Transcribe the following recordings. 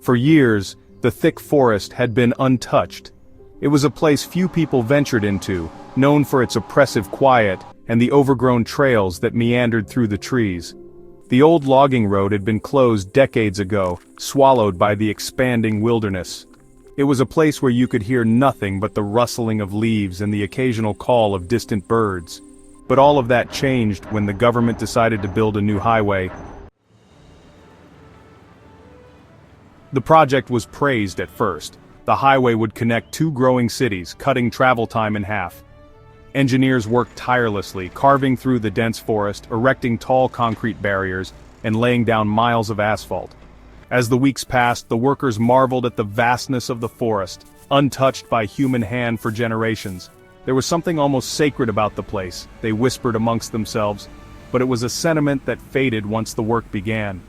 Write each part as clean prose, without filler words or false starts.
For years, the thick forest had been untouched. It was a place few people ventured into, known for its oppressive quiet and the overgrown trails that meandered through the trees. The old logging road had been closed decades ago, swallowed by the expanding wilderness. It was a place where you could hear nothing but the rustling of leaves and the occasional call of distant birds. But all of that changed when the government decided to build a new highway. The project was praised at first. The highway would connect two growing cities, cutting travel time in half. Engineers worked tirelessly, carving through the dense forest, erecting tall concrete barriers, and laying down miles of asphalt. As the weeks passed, the workers marveled at the vastness of the forest, untouched by human hand for generations. There was something almost sacred about the place, they whispered amongst themselves, but it was a sentiment that faded once the work began.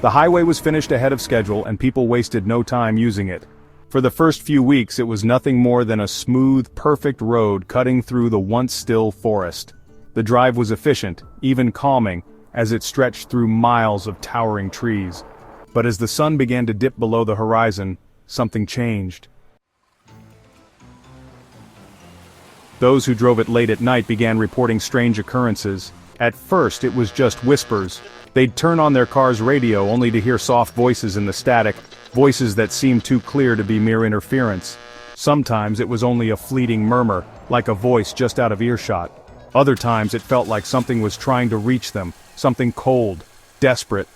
The highway was finished ahead of schedule and people wasted no time using it. For the first few weeks it was nothing more than a smooth, perfect road cutting through the once still forest. The drive was efficient, even calming, as it stretched through miles of towering trees. But as the sun began to dip below the horizon, something changed. Those who drove it late at night began reporting strange occurrences. At first it was just whispers. They'd turn on their car's radio only to hear soft voices in the static, voices that seemed too clear to be mere interference. Sometimes it was only a fleeting murmur, like a voice just out of earshot. Other times it felt like something was trying to reach them, something cold, desperate.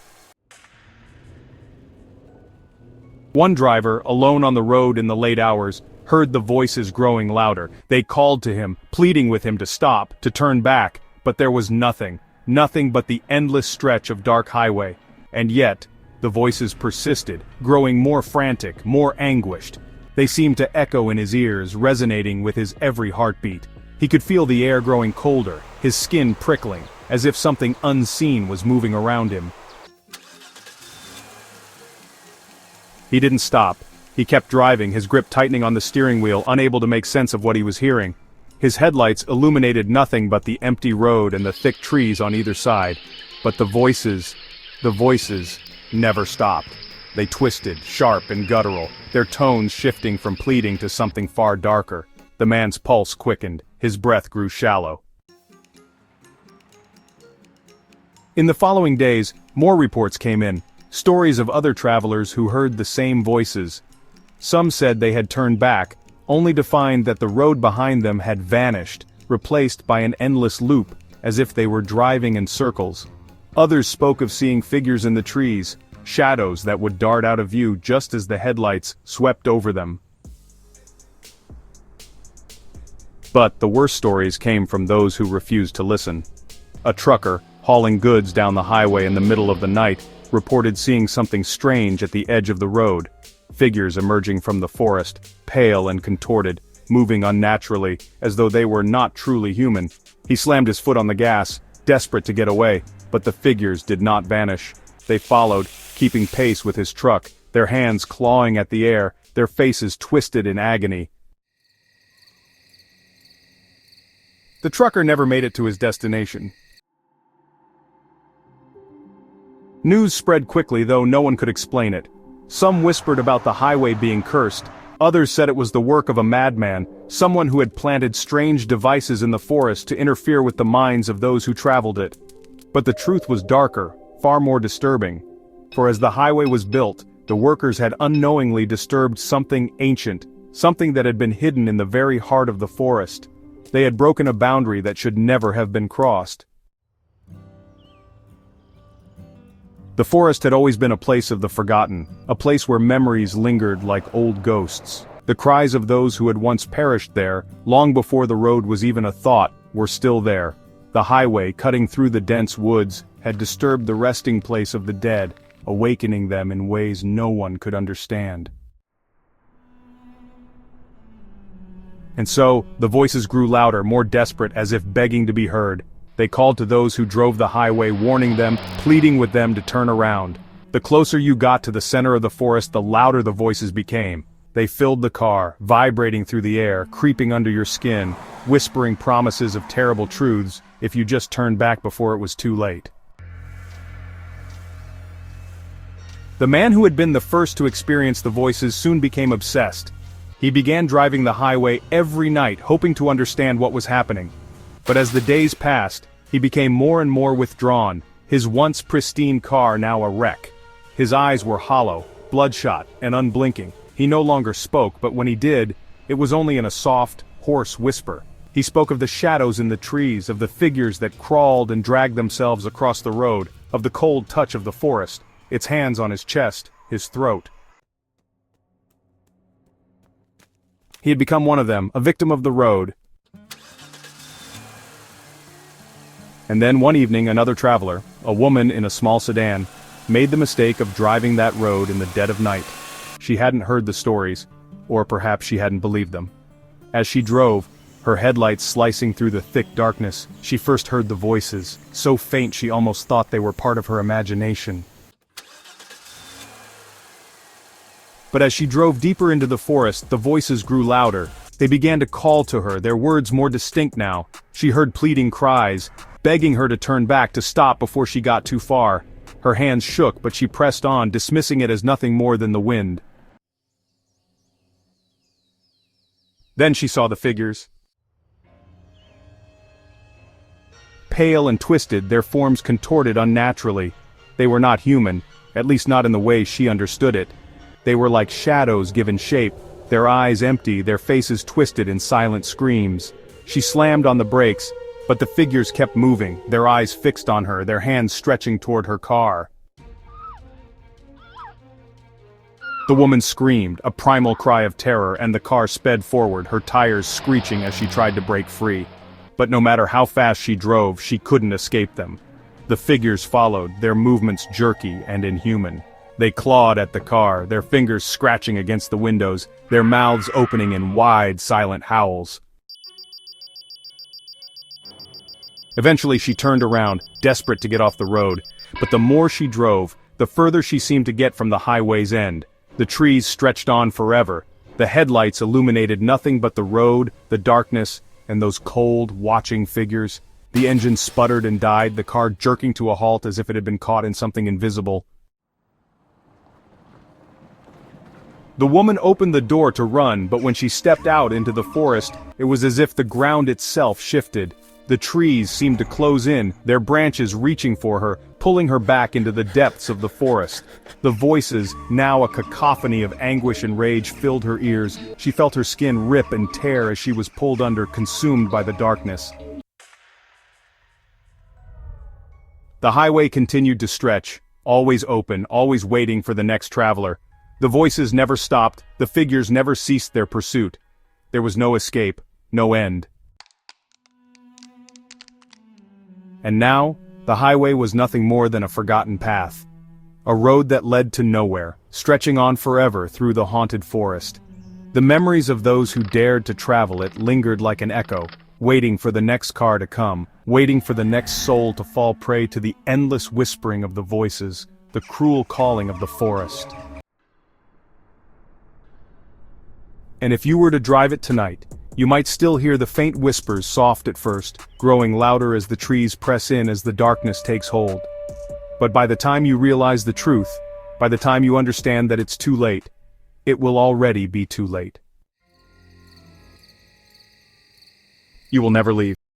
One driver, alone on the road in the late hours, heard the voices growing louder. They called to him, pleading with him to stop, to turn back, but there was nothing. Nothing but the endless stretch of dark highway. And yet, the voices persisted, growing more frantic, more anguished. They seemed to echo in his ears, resonating with his every heartbeat. He could feel the air growing colder, his skin prickling, as if something unseen was moving around him. He didn't stop. He kept driving, his grip tightening on the steering wheel, unable to make sense of what he was hearing. His headlights illuminated nothing but the empty road and the thick trees on either side. But the voices never stopped. They twisted, sharp and guttural, their tones shifting from pleading to something far darker. The man's pulse quickened, his breath grew shallow. In the following days, more reports came in, stories of other travelers who heard the same voices. Some said they had turned back, only to find that the road behind them had vanished, replaced by an endless loop, as if they were driving in circles. Others spoke of seeing figures in the trees, shadows that would dart out of view just as the headlights swept over them. But the worst stories came from those who refused to listen. A trucker, hauling goods down the highway in the middle of the night, reported seeing something strange at the edge of the road. Figures emerging from the forest, pale and contorted, moving unnaturally, as though they were not truly human. He slammed his foot on the gas, desperate to get away, but the figures did not vanish. They followed, keeping pace with his truck, their hands clawing at the air, their faces twisted in agony. The trucker never made it to his destination. News spread quickly, though no one could explain it. Some whispered about the highway being cursed. Others said it was the work of a madman, someone who had planted strange devices in the forest to interfere with the minds of those who traveled it. But the truth was darker, far more disturbing. For as the highway was built, the workers had unknowingly disturbed something ancient, something that had been hidden in the very heart of the forest. They had broken a boundary that should never have been crossed. The forest had always been a place of the forgotten, a place where memories lingered like old ghosts. The cries of those who had once perished there, long before the road was even a thought, were still there. The highway, cutting through the dense woods, had disturbed the resting place of the dead, awakening them in ways no one could understand. And so, the voices grew louder, more desperate, as if begging to be heard. They called to those who drove the highway, warning them, pleading with them to turn around. The closer you got to the center of the forest, the louder the voices became. They filled the car, vibrating through the air, creeping under your skin, whispering promises of terrible truths if you just turned back before it was too late. The man who had been the first to experience the voices soon became obsessed. He began driving the highway every night, hoping to understand what was happening. But as the days passed, he became more and more withdrawn, his once pristine car now a wreck. His eyes were hollow, bloodshot, and unblinking. He no longer spoke, but when he did, it was only in a soft, hoarse whisper. He spoke of the shadows in the trees, of the figures that crawled and dragged themselves across the road, of the cold touch of the forest, its hands on his chest, his throat. He had become one of them, a victim of the road. And then one evening another traveler, a woman in a small sedan, made the mistake of driving that road in the dead of night. She hadn't heard the stories, or perhaps she hadn't believed them. As she drove, her headlights slicing through the thick darkness, she first heard the voices, so faint she almost thought they were part of her imagination. But as she drove deeper into the forest, the voices grew louder. They began to call to her, their words more distinct now. She heard pleading cries, begging her to turn back, to stop before she got too far. Her hands shook, but she pressed on, dismissing it as nothing more than the wind. Then she saw the figures. Pale and twisted, their forms contorted unnaturally. They were not human, at least not in the way she understood it. They were like shadows given shape, their eyes empty, their faces twisted in silent screams. She slammed on the brakes, but the figures kept moving, their eyes fixed on her, their hands stretching toward her car. The woman screamed, a primal cry of terror, and the car sped forward, her tires screeching as she tried to break free. But no matter how fast she drove, she couldn't escape them. The figures followed, their movements jerky and inhuman. They clawed at the car, their fingers scratching against the windows, their mouths opening in wide, silent howls. Eventually she turned around, desperate to get off the road, but the more she drove, the further she seemed to get from the highway's end. The trees stretched on forever. The headlights illuminated nothing but the road, the darkness, and those cold, watching figures. The engine sputtered and died, the car jerking to a halt as if it had been caught in something invisible. The woman opened the door to run, but when she stepped out into the forest, it was as if the ground itself shifted. The trees seemed to close in, their branches reaching for her, pulling her back into the depths of the forest. The voices, now a cacophony of anguish and rage, filled her ears. She felt her skin rip and tear as she was pulled under, consumed by the darkness. The highway continued to stretch, always open, always waiting for the next traveler. The voices never stopped, the figures never ceased their pursuit. There was no escape, no end. And now, the highway was nothing more than a forgotten path. A road that led to nowhere, stretching on forever through the haunted forest. The memories of those who dared to travel it lingered like an echo, waiting for the next car to come, waiting for the next soul to fall prey to the endless whispering of the voices, the cruel calling of the forest. And if you were to drive it tonight, you might still hear the faint whispers, soft at first, growing louder as the trees press in as the darkness takes hold. But by the time you realize the truth, by the time you understand that it's too late, it will already be too late. You will never leave.